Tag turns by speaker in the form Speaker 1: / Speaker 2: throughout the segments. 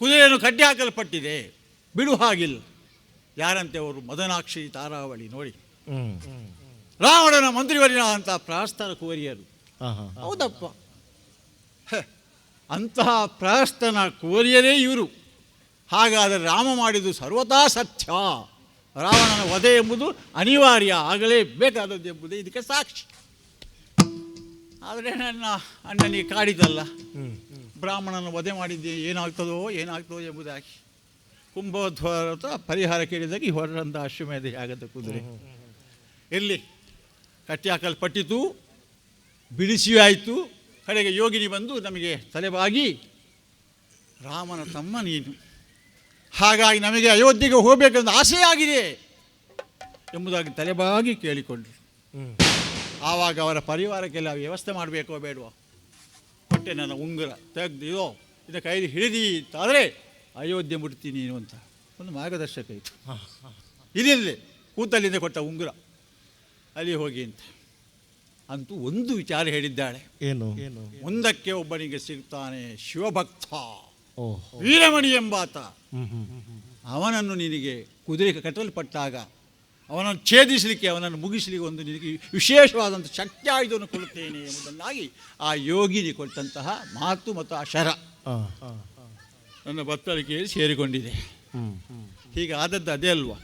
Speaker 1: ಕುದುರೆಯನ್ನು ಕಟ್ಟಿ ಹಾಕಲ್ಪಟ್ಟಿದೆ, ಬಿಡು ಹಾಗಿಲ್ಲ. ಯಾರಂತೆ ಅವರು? ಮದನಾಕ್ಷಿ ತಾರಾವಳಿ. ನೋಡಿ, ರಾವಣನ ಮಂತ್ರಿವರಿನ ಅಂತ ಪ್ರಾಸ್ತರ ಕುವರಿಯರು. ಹೌದಪ್ಪ, ಅಂತಹ ಪ್ರಾಸ್ತನ ಕುವರಿಯರೇ ಇವರು. ಹಾಗಾದರೆ ರಾಮ ಮಾಡಿದ್ದು ಸರ್ವತಾ ಸತ್ಯ. ರಾವಣನ ವಧೆ ಎಂಬುದು ಅನಿವಾರ್ಯ, ಆಗಲೇ ಬೇಕಾದದ್ದು ಎಂಬುದೇ ಇದಕ್ಕೆ ಸಾಕ್ಷಿ. ಆದರೆ ನನ್ನ ಅಣ್ಣನಿಗೆ ಕಾಡಿದಲ್ಲ, ಬ್ರಾಹ್ಮಣನ ವಧೆ ಮಾಡಿದ್ದೆ, ಏನಾಗ್ತದೋ ಎಂಬುದಾಗಿ ಕುಂಭೋದ್ವಾರದ ಪರಿಹಾರ ಕೇಳಿದಾಗ ಹೊರರಂತ ಅಶ್ವಮೇಧ ಯಾಗದ ಕುದುರೆ ಎಲ್ಲಿ ಕಟ್ಟಿ ಹಾಕಲ್ಪಟ್ಟಿತು, ಬಿಡಿಸಿಯೂ ಆಯಿತು. ಕಡೆಗೆ ಯೋಗಿನಿ ಬಂದು ನಮಗೆ ತಲೆಬಾಗಿ, ರಾಮನ ತಮ್ಮ ನೀನು, ಹಾಗಾಗಿ ನಮಗೆ ಅಯೋಧ್ಯೆಗೆ ಹೋಗಬೇಕೆಂದು ಆಸೆಯಾಗಿದೆ ಎಂಬುದಾಗಿ ತಲೆಬಾಗಿ ಕೇಳಿಕೊಂಡ್ರು. ಆವಾಗ ಅವರ ಪರಿವಾರಕ್ಕೆಲ್ಲ ವ್ಯವಸ್ಥೆ ಮಾಡಬೇಕೋ ಬೇಡವೋ? ಕೊಟ್ಟೆ ನನ್ನ ಉಂಗುರ ತೆಗೆದಿದೋ ಇದನ್ನ ಕೈಲಿ ಹಿಡಿದೀತಾದರೆ ಅಯೋಧ್ಯೆ ಮುಟ್ತೀನಿ ನೀನು ಅಂತ ಒಂದು ಮಾರ್ಗದರ್ಶಕ ಇತ್ತು. ಇದಿರಲಿ, ಕೂತಲ್ಲಿಂದ ಕೊಟ್ಟ ಉಂಗುರ, ಅಲ್ಲಿ ಹೋಗಿ ಅಂತ. ಅಂತೂ ಒಂದು ವಿಚಾರ ಹೇಳಿದ್ದಾಳೆ. ಏನು? ಮುಂದಕ್ಕೆ ಒಬ್ಬನಿಗೆ ಸಿಗ್ತಾನೆ ಶಿವಭಕ್ತ, ವೀರಮಣಿ ಎಂಬಾತ. ಅವನನ್ನು ನಿನಗೆ ಕುದುರೆ ಕಟ್ಟಲ್ಪಟ್ಟಾಗ ಅವನನ್ನು ಛೇದಿಸಲಿಕ್ಕೆ, ಅವನನ್ನು ಮುಗಿಸಲಿಕ್ಕೆ ಒಂದು ನಿನಗೆ ವಿಶೇಷವಾದಂಥ ಶಕ್ತಿ ಆಯುಧವನ್ನು ಕೊಡುತ್ತೇನೆ ಎಂಬುದನ್ನಾಗಿ ಆ ಯೋಗಿನಿ ಕೊಟ್ಟಂತಹ ಮಾತು ಮತ್ತು ಆ ಶರ ನನ್ನ ಬತ್ತಳಿಕೆಯಲ್ಲಿ ಸೇರಿಕೊಂಡಿದೆ. ಹೀಗಾದದ್ದು ಅದೇ ಅಲ್ವಾ,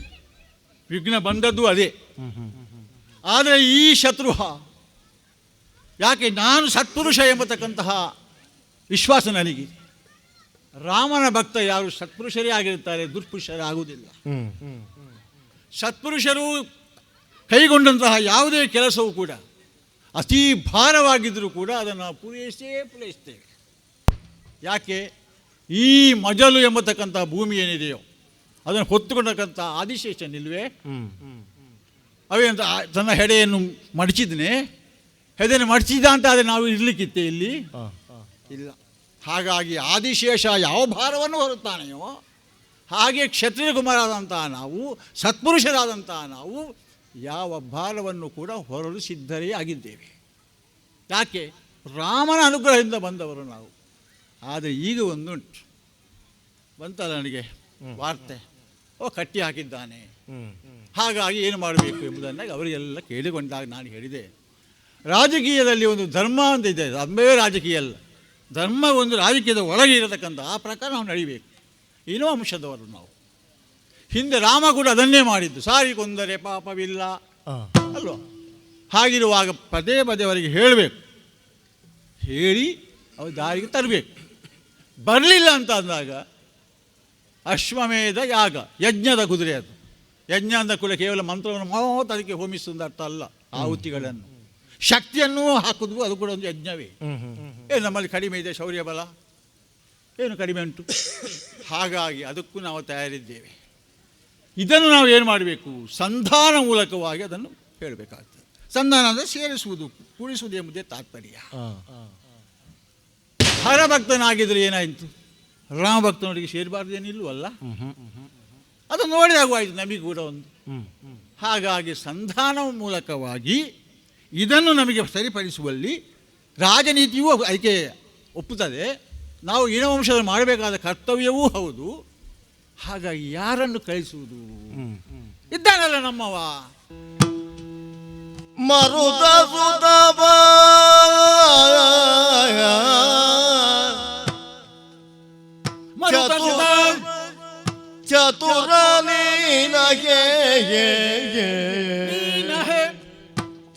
Speaker 1: ವಿಘ್ನ ಬಂದದ್ದು ಅದೇ. ಆದರೆ ಈ ಶತ್ರು ಯಾಕೆ? ನಾನು ಸತ್ಪುರುಷ ಎಂಬತಕ್ಕಂತಹ ವಿಶ್ವಾಸ ನನಗೆ. ರಾಮನ ಭಕ್ತ ಯಾರು ಸತ್ಪುರುಷರೇ ಆಗಿರ್ತಾರೆ, ದುರ್ಪುರುಷರೇ ಆಗುವುದಿಲ್ಲ. ಸತ್ಪುರುಷರು ಕೈಗೊಂಡಂತಹ ಯಾವುದೇ ಕೆಲಸವೂ ಕೂಡ ಅತಿ ಭಾರವಾಗಿದ್ದರೂ ಕೂಡ ಅದನ್ನು ಪೂರೈಸ್ತೇವೆ. ಯಾಕೆ? ಈ ಮಜಲು ಎಂಬತಕ್ಕಂಥ ಭೂಮಿ ಏನಿದೆಯೋ ಅದನ್ನು ಹೊತ್ತುಕೊಂಡಕ್ಕಂಥ ಆದಿಶೇಷನಿಲ್ವೇ, ಅವೇಂತ ತನ್ನ ಹೆಡೆಯನ್ನು ಮಡಚಿದನೆ, ಹೆದೆಯನ್ನು ಮಡಚಿದ ಅಂತ ಆದರೆ ನಾವು ಇರಲಿಕ್ಕಿತ್ತೆ ಇಲ್ಲಿ ಇಲ್ಲ. ಹಾಗಾಗಿ ಆದಿಶೇಷ ಯಾವ ಭಾರವನ್ನು ಹೊರುತ್ತಾನೆಯೋ ಹಾಗೆ ಕ್ಷತ್ರಿಯ ಕುಮಾರರಾದಂತಹ ನಾವು, ಸತ್ಪುರುಷರಾದಂತಹ ನಾವು ಯಾವ ಭಾರವನ್ನು ಕೂಡ ಹೊರಲು ಸಿದ್ಧರೇ ಆಗಿದ್ದೇವೆ. ಯಾಕೆ? ರಾಮನ ಅನುಗ್ರಹದಿಂದ ಬಂದವರು ನಾವು. ಆದರೆ ಈಗ ಒಂದುಂಟು, ಬಂತಲ್ಲ ನನಗೆ ವಾರ್ತೆ, ಕಟ್ಟಿ ಹಾಕಿದ್ದಾನೆ, ಹಾಗಾಗಿ ಏನು ಮಾಡಬೇಕು ಎಂಬುದನ್ನು ಅವರಿಗೆಲ್ಲ ಕೇಳಿಕೊಂಡಾಗ ನಾನು ಹೇಳಿದೆ, ರಾಜಕೀಯದಲ್ಲಿ ಒಂದು ಧರ್ಮ ಅಂತ ಇದೆ, ಧರ್ಮವೇ ರಾಜಕೀಯ ಅಲ್ಲ, ಧರ್ಮ ಒಂದು ರಾಜಕೀಯದ ಒಳಗೆ ಇರತಕ್ಕಂಥ ಆ ಪ್ರಕಾರ ನಾವು ನಡಿಬೇಕು. ಏನೋ ಅಂಶದವರು ನಾವು. ಹಿಂದೆ ರಾಮ ಕೂಡ ಅದನ್ನೇ ಮಾಡಿದ್ದು, ಸಾರಿ ಕೊಂದರೆ ಪಾಪವಿಲ್ಲ ಅಲ್ವ? ಹಾಗಿರುವಾಗ ಪದೇ ಪದೇ ಅವರಿಗೆ ಹೇಳಬೇಕು, ಹೇಳಿ ಅವ್ರ ದಾರಿಗೆ ತರಬೇಕು. ಬರಲಿಲ್ಲ ಅಂತ ಅಂದಾಗ ಅಶ್ವಮೇಧ ಯಾಗ, ಯಜ್ಞದ ಕುದುರೆ ಅದು. ಯಜ್ಞ ಅಂದ ಕೂಡ ಕೇವಲ ಮಂತ್ರವನ್ನು ಮಾತ್ರ ಅದಕ್ಕೆ ಹೋಮಿಸುವುದು ಅರ್ಥ ಅಲ್ಲ. ಆಹುತಿಗಳನ್ನು, ಶಕ್ತಿಯನ್ನು ಹಾಕುವುದು ಅದು ಕೂಡ ಒಂದು ಯಜ್ಞವೇ. ಏನು ನಮ್ಮಲ್ಲಿ ಕಡಿಮೆ ಇದೆ ಶೌರ್ಯ ಬಲ? ಏನು ಕಡಿಮೆ ಉಂಟು? ಹಾಗಾಗಿ ಅದಕ್ಕೂ ನಾವು ತಯಾರಿದ್ದೇವೆ. ಇದನ್ನು ನಾವು ಏನು ಮಾಡಬೇಕು? ಸಂಧಾನ ಮೂಲಕವಾಗಿ ಅದನ್ನು ಹೇಳಬೇಕಾಗ್ತದೆ. ಸಂಧಾನ ಅಂದರೆ ಸೇರಿಸುವುದು, ಕೂಡಿಸುವುದು ಎಂಬುದೇ ತಾತ್ಪರ್ಯ. ಹರಭಕ್ತನಾಗಿದ್ದರೆ ಏನಾಯಿತು? ರಾಮಭಕ್ತನೊಟ್ಟಿಗೆ ಸೇರಬಾರ್ದೇನಿಲ್ವಲ್ಲ? ಅದು ನೋಡಿದಾಗುವಾಯಿತು ನಮಗೆ ಕೂಡ ಒಂದು. ಹಾಗಾಗಿ ಸಂಧಾನ ಮೂಲಕವಾಗಿ ಇದನ್ನು ನಮಗೆ ಸರಿಪಡಿಸುವಲ್ಲಿ ರಾಜನೀತಿಯೂ ಅದಕ್ಕೆ ಒಪ್ಪುತ್ತದೆ. ನಾವು ಇನವಂಶದಲ್ಲಿ ಮಾಡಬೇಕಾದ ಕರ್ತವ್ಯವೂ ಹೌದು. ಹಾಗಾಗಿ ಯಾರನ್ನು ಕಳಿಸುವುದು? ಇದ್ದಾನಲ್ಲ ನಮ್ಮವ
Speaker 2: ಮರುದ ಚತುರ ನೀನಗೆ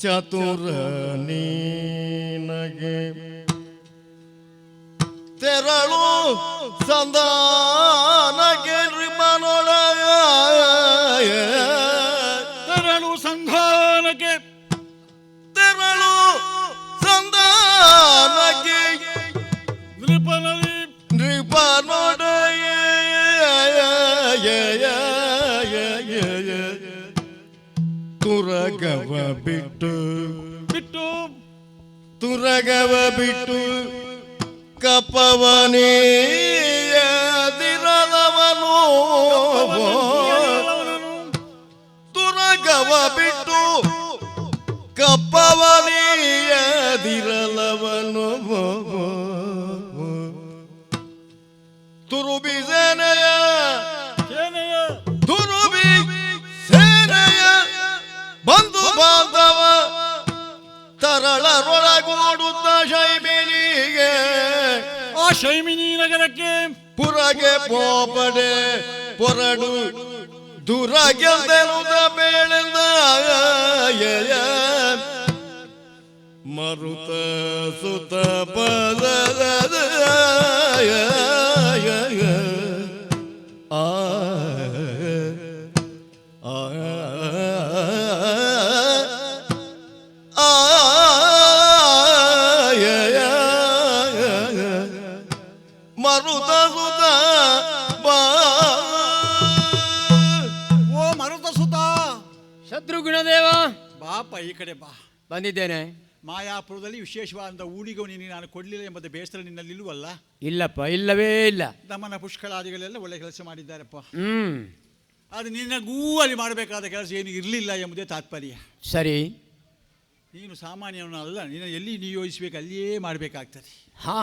Speaker 2: ಚತುರ ನೀನಗೆ ತೆರಳು ಸಂಧಾನಕ್ಕೆ ನೃಪನೊಳಗ
Speaker 1: ತೆರಳು ಸಂಧಾನಕ್ಕೆ
Speaker 2: ತೆರಳು ಸಂಧಾನಕ್ಕೆ ನೃಪನೊಡಯ ತುರಗವ ಬಿಟ್ಟು ತುರಗವ ಬಿಟ್ಟು ಕಪ್ಪವನೇದಿರಲವನು ತುರಗವ ಬಿಟ್ಟು ಕಪ್ಪವನೇದಿರಲವನು ತುರು ದುರುಬಿ ಸೇನೆಯ
Speaker 1: ಸೇನೆಯ
Speaker 2: ದುರುಬಿ ಸೇನೆಯ ಬಂಧು ಬಾಂಧವ ತರಳರೊಳಗೂಡುತ್ತ ಶೈಮಿನಿಗೆ
Speaker 1: ಆ ಶೈಮಿನಿ ನಗರಕ್ಕೆ
Speaker 2: ಪುರಗೆ ಪೋಪಡೆ ಪೊರಡು ದುರಗೆಲ್ದೆನುದ ಬೇಳೆಂದ ಮರುತ ಸುತ ಪದ ಆ ಮರುತ ಸುತ ಬಾ
Speaker 1: ಓ ಮರುತ ಸುತ
Speaker 3: ಶತ್ರುಘ್ನದೇವ,
Speaker 1: ಬಾಪ ಈ ಕಡೆ ಬಾ.
Speaker 3: ಬಂದಿದ್ದೇನೆ.
Speaker 1: ಮಾಯಾಪುರದಲ್ಲಿ ವಿಶೇಷವಾದ ಊಡಿಗೂ ನೀನು ನಾನು ಕೊಡಲಿಲ್ಲ ಎಂಬುದು ಬೇಸರ ನಿನ್ನಲ್ಲಿಲ್ವಲ್ಲ?
Speaker 3: ಇಲ್ಲಪ್ಪ, ಇಲ್ಲವೇ ಇಲ್ಲ.
Speaker 1: ನಮ್ಮನ ಪುಷ್ಕಳಾದಿಗಳೆಲ್ಲ ಒಳ್ಳೆ ಕೆಲಸ ಮಾಡಿದ್ದಾರಪ್ಪ.
Speaker 3: ಹ್ಮ್,
Speaker 1: ಅದು ನಿನಗೂ ಅಲ್ಲಿ ಮಾಡಬೇಕಾದ ಕೆಲಸ ಏನು ಇರಲಿಲ್ಲ ಎಂಬುದೇ ತಾತ್ಪರ್ಯ.
Speaker 3: ಸರಿ.
Speaker 1: ನೀನು ಸಾಮಾನ್ಯವನಲ್ಲ, ನೀನು ಎಲ್ಲಿ ನಿಯೋಜಿಸಬೇಕು ಅಲ್ಲಿಯೇ ಮಾಡಬೇಕಾಗ್ತದೆ.
Speaker 3: ಹಾ,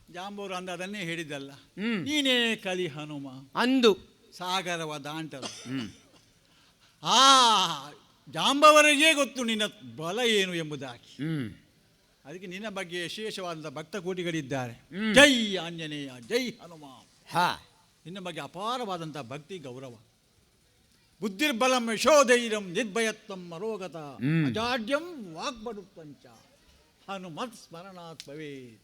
Speaker 1: ಜಾಂಬವರು ಅಂದ ಅದನ್ನೇ ಹೇಳಿದ್ದಲ್ಲ,
Speaker 3: ಹ್ಮ್,
Speaker 1: ನೀನೇ ಕಲಿ ಹನುಮ
Speaker 3: ಅಂದು.
Speaker 1: ಸಾಗರವ ದಾಂಟಲು.
Speaker 3: ಹ್ಮ್,
Speaker 1: ಆ ಜಾಂಬವರಿಗೆ ಗೊತ್ತು ನಿನ್ನ ಬಲ ಏನು ಎಂಬುದಾಗಿ.
Speaker 3: ಹ್ಮ್,
Speaker 1: ಅದಕ್ಕೆ ನಿನ್ನ ಬಗ್ಗೆ ವಿಶೇಷವಾದ ಭಕ್ತ ಕೋಟಿಗಳಿದ್ದಾರೆ.
Speaker 3: ಹ್ಮ್.
Speaker 1: ಜೈ ಆಂಜನೇಯ, ಜೈ ಹನುಮ.
Speaker 3: ಹಾ,
Speaker 1: ನಿನ್ನ ಬಗ್ಗೆ ಅಪಾರವಾದಂಥ ಭಕ್ತಿ ಗೌರವ. ಬುದ್ಧಿರ್ಬಲಂ ಯಶೋಧೈರ್ಯಂ ನಿರ್ಭಯತ್ವಂ ಮರೋಗತ
Speaker 3: ಹ್ಮ್.
Speaker 1: ಅಜಾಡ್ಯಂ ವಾಗ್ಬಡುತ್ತಂಚ ಹನುಮತ್ ಸ್ಮರಣಾತ್ ಭವೇತ್.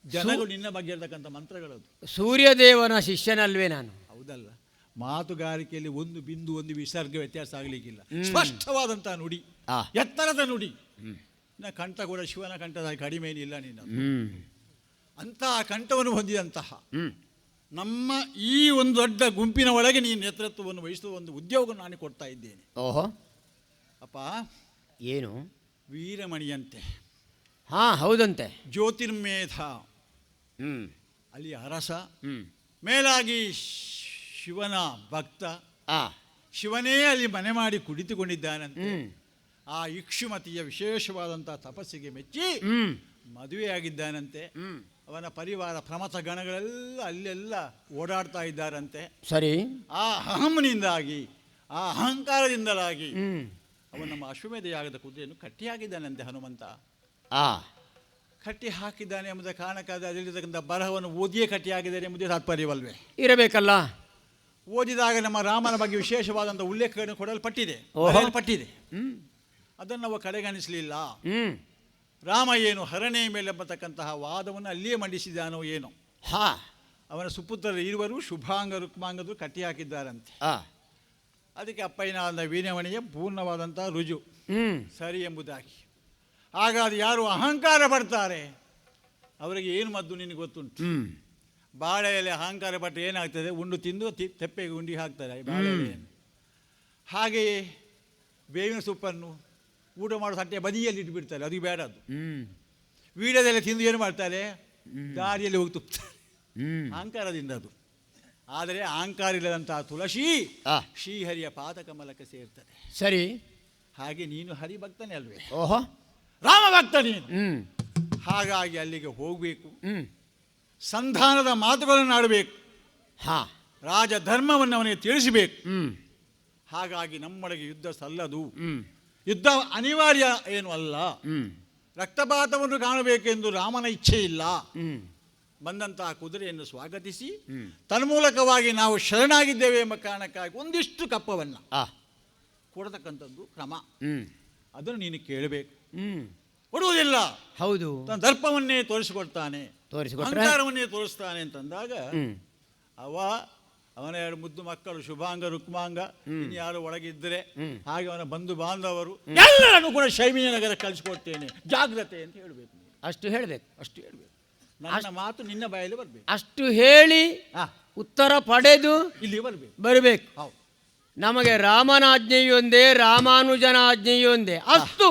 Speaker 1: ಜನಗಳು ನಿನ್ನ ಬಗ್ಗೆ ಇರತಕ್ಕಂಥ ಮಂತ್ರಗಳದು.
Speaker 3: ಸೂರ್ಯದೇವನ ಶಿಷ್ಯನಲ್ವೇ ನಾನು?
Speaker 1: ಹೌದಲ್ಲ, ಮಾತುಗಾರಿಕೆಯಲ್ಲಿ ಒಂದು ಬಿಂದು ಒಂದು ವಿಸರ್ಗ ವ್ಯತ್ಯಾಸ ಆಗಲಿಕ್ಕಿಲ್ಲ.
Speaker 3: ಹ್ಮ್.
Speaker 1: ಸ್ಪಷ್ಟವಾದಂತಹ ನುಡಿ,
Speaker 3: ಆ.
Speaker 1: ಎತ್ತರದ ನುಡಿ.
Speaker 3: ಹ್ಮ್,
Speaker 1: ನಿನ್ನ ಕಂಠ ಕೂಡ ಶಿವನ ಕಂಠದ ಕಡಿಮೆ ಏನಿಲ್ಲ ನಿನ್ನ.
Speaker 3: ಹ್ಮ್,
Speaker 1: ಅಂತಹ ಕಂಠವನ್ನು ಹೊಂದಿದಂತಹ
Speaker 3: ಹ್ಮ್,
Speaker 1: ನಮ್ಮ ಈ ಒಂದು ದೊಡ್ಡ ಗುಂಪಿನ ಒಳಗೆ ನೀನು ನೇತೃತ್ವವನ್ನು ವಹಿಸುವ ಒಂದು ಉದ್ಯೋಗ ನಾನು ಕೊಡ್ತಾ ಇದ್ದೇನೆ.
Speaker 3: ಓಹೋ,
Speaker 1: ಅಪ್ಪ,
Speaker 3: ಏನು?
Speaker 1: ವೀರಮಣಿಯಂತೆ,
Speaker 3: ಹಾ, ಹೌದಂತೆ.
Speaker 1: ಜ್ಯೋತಿರ್ಮೇಧ
Speaker 3: ಹ್ಮ್,
Speaker 1: ಅಲ್ಲಿ ಅರಸ,
Speaker 3: ಹ್ಮ್,
Speaker 1: ಮೇಲಾಗಿ ಶಿವನ ಭಕ್ತ,
Speaker 3: ಆ,
Speaker 1: ಶಿವನೇ ಅಲ್ಲಿ ಮನೆ ಮಾಡಿ ಕುಳಿತುಕೊಂಡಿದ್ದಾನಂತೆ.
Speaker 3: ಹ್ಮ್,
Speaker 1: ಆ ಇಕ್ಷುಮತಿಯ ವಿಶೇಷವಾದಂಥ ತಪಸ್ಸಿಗೆ ಮೆಚ್ಚಿ
Speaker 3: ಹ್ಮ್,
Speaker 1: ಮದುವೆಯಾಗಿದ್ದಾನಂತೆ.
Speaker 3: ಹ್ಮ್,
Speaker 1: ಅವನ ಪರಿವಾರ ಪ್ರಮಥ ಗಣಗಳೆಲ್ಲ ಅಲ್ಲೆಲ್ಲ ಓಡಾಡ್ತಾ ಇದ್ದಾರಂತೆ.
Speaker 3: ಸರಿ.
Speaker 1: ಆ ಅಹಂನಿಂದಾಗಿ, ಆ ಅಹಂಕಾರದಿಂದಲಾಗಿ
Speaker 3: ಹ್ಮ್,
Speaker 1: ಅವನು ನಮ್ಮ ಅಶ್ವಮೇಧ ಯಾಗದ ಕುದುರೆಯನ್ನು ಕಟ್ಟಿ ಹಾಕಿದ್ದಾನಂತೆ ಹನುಮಂತ.
Speaker 3: ಆ,
Speaker 1: ಕಟ್ಟಿ ಹಾಕಿದ್ದಾನೆ ಎಂಬುದ ಕಾರಣಕ್ಕಾದ ಅದರಲ್ಲಿರ್ತಕ್ಕಂಥ ಬರಹವನ್ನು ಓದಿಯೇ ಕಟ್ಟಿ ಹಾಕಿದ್ದಾನೆ ಎಂಬುದೇ ತಾತ್ಪರ್ಯವಲ್ವೇ?
Speaker 3: ಇರಬೇಕಲ್ಲ.
Speaker 1: ಓದಿದಾಗ ನಮ್ಮ ರಾಮನ ಬಗ್ಗೆ ವಿಶೇಷವಾದಂಥ ಉಲ್ಲೇಖಗಳನ್ನು ಕೊಡಲ್ಪಟ್ಟಿದೆ,
Speaker 3: ಓಹೋ.
Speaker 1: ಬರೆಯಲ್ಪಟ್ಟಿದೆ.
Speaker 3: ಹ್ಮ್,
Speaker 1: ಅದನ್ನು ನಾವು ಕಡೆಗಣಿಸಲಿಲ್ಲ.
Speaker 3: ಹ್ಮ್,
Speaker 1: ರಾಮ ಏನು ಹರಣೆ ಮೇಲೆ ಎಂಬತಕ್ಕಂತಹ ವಾದವನ್ನು ಅಲ್ಲಿಯೇ ಮಂಡಿಸಿದಾನೋ ಏನೋ.
Speaker 3: ಹಾ,
Speaker 1: ಅವನ ಸುಪುತ್ರರು ಇರುವರು ಶುಭಾಂಗ ರುಕ್ಮಾಂಗದು ಕಟ್ಟಿ ಹಾಕಿದ್ದಾರಂತೆ.
Speaker 3: ಆ,
Speaker 1: ಅದಕ್ಕೆ ಅಪ್ಪಯ್ಯನಾದ ವೀರಮಣಿಯ ಪೂರ್ಣವಾದಂಥ ರುಜು
Speaker 3: ಹ್ಮ್,
Speaker 1: ಸರಿ ಎಂಬುದಾಗಿ. ಹಾಗಾದ್ರೆ ಯಾರು ಅಹಂಕಾರ ಪಡ್ತಾರೆ ಅವರಿಗೆ ಏನು ಮದ್ದು ನಿನಗೆ ಗೊತ್ತುಂಟು.
Speaker 3: ಹ್ಮ್,
Speaker 1: ಬಾಳೆ ಎಲೆ ಅಹಂಕಾರ ಪಟ್ಟರೆ ಏನಾಗ್ತದೆ? ಉಂಡು ತಿಂದು ತೆಪ್ಪೆಗೆ ಉಂಡಿ ಹಾಕ್ತಾರೆ ಬಾಳೆ ಎಲೆಯನ್ನು. ಹಾಗೆಯೇ ಬೇವಿನ ಸೊಪ್ಪನ್ನು ಊಟ ಮಾಡೋ ತಟ್ಟೆ ಬದಿಯಲ್ಲಿ ಇಟ್ಬಿಡ್ತಾರೆ, ಅದು ಬೇಡ. ಅದು
Speaker 3: ಹ್ಮ್,
Speaker 1: ವೀಳ್ಯದೆಲೆ ತಿಂದು ಏನು ಮಾಡ್ತಾರೆ? ದಾರಿಯಲ್ಲಿ ಹೋಗಿ ತುಪ್ತಾರೆ,
Speaker 3: ಹ್ಮ್,
Speaker 1: ಅಹಂಕಾರದಿಂದ ಅದು. ಆದರೆ ಅಹಂಕಾರ ಇಲ್ಲದಂತಹ ತುಳಸಿ
Speaker 3: ಆ,
Speaker 1: ಶ್ರೀಹರಿಯ ಪಾದಕಮಲಕ್ಕೆ ಸೇರ್ತದೆ.
Speaker 3: ಸರಿ.
Speaker 1: ಹಾಗೆ ನೀನು ಹರಿಭಕ್ತನೇ ಅಲ್ವೇ?
Speaker 3: ಓಹೋ,
Speaker 1: ರಾಮ ಭಕ್ತ ನೀನು.
Speaker 3: ಹ್ಮ್,
Speaker 1: ಹಾಗಾಗಿ ಅಲ್ಲಿಗೆ ಹೋಗಬೇಕು,
Speaker 3: ಹ್ಮ್,
Speaker 1: ಸಂಧಾನದ ಮಾತುಗಳನ್ನು ಆಡಬೇಕು,
Speaker 3: ಹಾ,
Speaker 1: ರಾಜಧರ್ಮವನ್ನು ಅವನಿಗೆ ತಿಳಿಸಬೇಕು.
Speaker 3: ಹ್ಮ್,
Speaker 1: ಹಾಗಾಗಿ ನಮ್ಮೊಳಗೆ ಯುದ್ಧ ಸಲ್ಲದು.
Speaker 3: ಹ್ಮ್,
Speaker 1: ಯುದ್ಧ ಅನಿವಾರ್ಯ ಏನು ಅಲ್ಲ.
Speaker 3: ಹ್ಮ್,
Speaker 1: ರಕ್ತಪಾತವನ್ನು ಕಾಣಬೇಕೆಂದು ರಾಮನ ಇಚ್ಛೆ ಇಲ್ಲ.
Speaker 3: ಹ್ಮ್,
Speaker 1: ಬಂದಂತಹ ಕುದುರೆಯನ್ನು ಸ್ವಾಗತಿಸಿ
Speaker 3: ಹ್ಮ್,
Speaker 1: ತನ್ಮೂಲಕವಾಗಿ ನಾವು ಶರಣಾಗಿದ್ದೇವೆ ಎಂಬ ಕಾರಣಕ್ಕಾಗಿ ಒಂದಿಷ್ಟು ಕಪ್ಪವನ್ನು
Speaker 3: ಆ,
Speaker 1: ಕೊಡತಕ್ಕಂಥದ್ದು ಕ್ರಮ.
Speaker 3: ಹ್ಮ್,
Speaker 1: ಅದನ್ನು ನೀನು ಕೇಳಬೇಕು.
Speaker 3: ಹ್ಮ್,
Speaker 1: ಕೊಡುವುದಿಲ್ಲ,
Speaker 3: ಹೌದು.
Speaker 1: ತನ್ನ ದರ್ಪವನ್ನೇ ತೋರಿಸಿಕೊಡ್ತಾನೆ,
Speaker 3: ತೋರಿಸಿಕೊಟ್ರೆ?
Speaker 1: ಅಹಂಕಾರವನ್ನೇ ತೋರಿಸ್ತಾನೆ ಅಂತಂದಾಗ
Speaker 3: ಹ್ಮ್,
Speaker 1: ಅವನ ಎರಡು ಮುದ್ದು ಮಕ್ಕಳು ಶುಭಾಂಗ ರುಕ್ಮಾಂಗ ಇನ್ಯಾರು ಒಳಗಿದ್ದರೆ
Speaker 3: ಹ್ಮ್.
Speaker 1: ಹಾಗೆ ಅವನ ಬಂಧು ಬಾಂಧವರು ಎಲ್ಲರನ್ನು ಕೂಡ ಶೈಮಿಯ ನಗರ ಕಳಿಸ್ಕೊಡ್ತೇನೆ, ಜಾಗ್ರತೆ ಅಂತ ಹೇಳಬೇಕು.
Speaker 3: ಅಷ್ಟು ಹೇಳಬೇಕು.
Speaker 1: ಅಷ್ಟು ಹೇಳಬೇಕು. ನನ್ನ ಮಾತು ನಿನ್ನ ಬಾಯಲ್ಲಿ ಬರಬೇಕು.
Speaker 3: ಅಷ್ಟು ಹೇಳಿ ಉತ್ತರ ಪಡೆದು
Speaker 1: ಇಲ್ಲಿ ಬರಬೇಕು.
Speaker 3: ಬರಬೇಕು.
Speaker 1: ಹೌದು.
Speaker 3: ನಮಗೆ ರಾಮನ ಆಜ್ಞೆಯೊಂದೇ, ರಾಮಾನುಜನ ಆಜ್ಞೆಯೊಂದೇ. ಅಷ್ಟು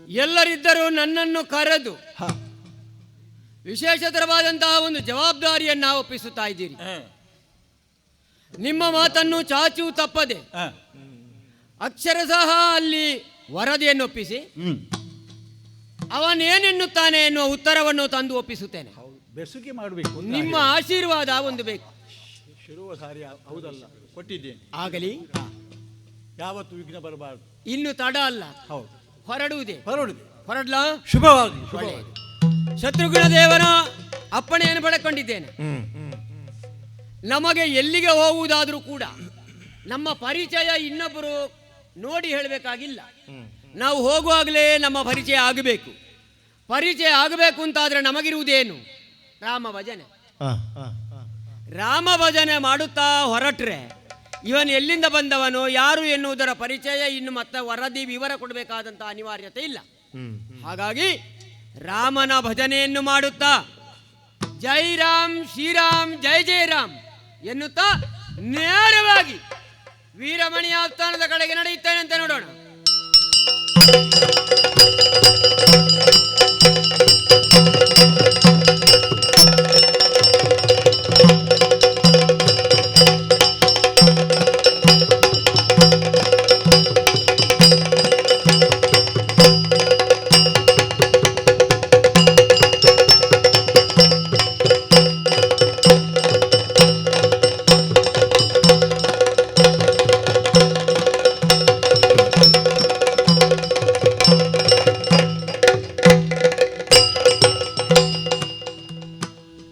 Speaker 3: ಎಲ್ಲರಿದ್ದರೂ ನನ್ನನ್ನು ಕರೆದು
Speaker 1: ಹ,
Speaker 3: ವಿಶೇಷತರವಾದಂತಹ ಒಂದು ಜವಾಬ್ದಾರಿಯನ್ನು ಒಪ್ಪಿಸುತ್ತಾ ಇದ್ದೀರಿ.
Speaker 1: ಹ,
Speaker 3: ನಿಮ್ಮ ಮಾತನ್ನು ಚಾಚು ತಪ್ಪದೆ
Speaker 1: ಹ.
Speaker 3: ಅಕ್ಷರಶಃ ಅಲ್ಲಿ ವರದಿಯನ್ನು ಒಪ್ಪಿಸಿ
Speaker 1: ಹ್ಮ್.
Speaker 3: ಅವನೇನೆನ್ನುತ್ತಾನೆ ಎನ್ನುವ ಉತ್ತರವನ್ನು ತಂದು ಒಪ್ಪಿಸುತ್ತೇನೆ.
Speaker 1: ಹೌದು, ಬೆಸುಗೆ ಮಾಡಬೇಕು.
Speaker 3: ನಿಮ್ಮ ಆಶೀರ್ವಾದ ಒಂದು ಬೇಕು.
Speaker 1: ಶಿರುವ ಸಾರಿ ಹೌದಲ್ಲ, ಕೊಟ್ಟಿದ್ದೇನೆ.
Speaker 3: ಆಗಲಿ,
Speaker 1: ಯಾವತ್ತು ವಿಘ್ನ ಬರಬಾರದು.
Speaker 3: ಇನ್ನು ತಡ ಅಲ್ಲ,
Speaker 1: ಹೌದು,
Speaker 3: ಹೊರಡುವುದೇ.
Speaker 1: ಹೊರಡುದು.
Speaker 3: ಹೊರಡ್ಲಾ?
Speaker 1: ಶುಭವಾಗಿ, ಶುಭವಾಗಿ.
Speaker 3: ಶತ್ರುಘ್ನ ದೇವನ ಅಪ್ಪಣೆಯನ್ನು ಪಡೆದುಕೊಂಡಿದ್ದೇನೆ. ನಮಗೆ ಎಲ್ಲಿಗೆ ಹೋಗುವುದಾದರೂ ಕೂಡ ನಮ್ಮ ಪರಿಚಯ ಇನ್ನೊಬ್ಬರು ನೋಡಿ ಹೇಳಬೇಕಾಗಿಲ್ಲ. ನಾವು ಹೋಗುವಾಗಲೇ ನಮ್ಮ ಪರಿಚಯ ಆಗಬೇಕು. ಪರಿಚಯ ಆಗಬೇಕು ಅಂತಾದರೆ ನಮಗಿರುವುದೇನು? ರಾಮ ಭಜನೆ. ರಾಮ ಭಜನೆ ಮಾಡುತ್ತಾ ಹೊರಟ್ರೆ ಇವನು ಎಲ್ಲಿಂದ ಬಂದವನು, ಯಾರು ಎನ್ನುವುದರ ಪರಿಚಯ ಇನ್ನು ಮತ್ತೆ ವರದಿ ವಿವರ ಕೊಡಬೇಕಾದಂಥ ಅನಿವಾರ್ಯತೆ ಇಲ್ಲ. ಹಾಗಾಗಿ ರಾಮನ ಭಜನೆಯನ್ನು ಮಾಡುತ್ತಾ ಜೈ ರಾಮ್ ಶ್ರೀರಾಮ್ ಜೈ ಜೈ ರಾಮ್ ಎನ್ನುತ್ತಾ ನೇರವಾಗಿ ವೀರಮಣಿ ಆಸ್ಥಾನದ ಕಡೆಗೆ ನಡೆಯುತ್ತೇನೆ ಅಂತ ನೋಡೋಣ.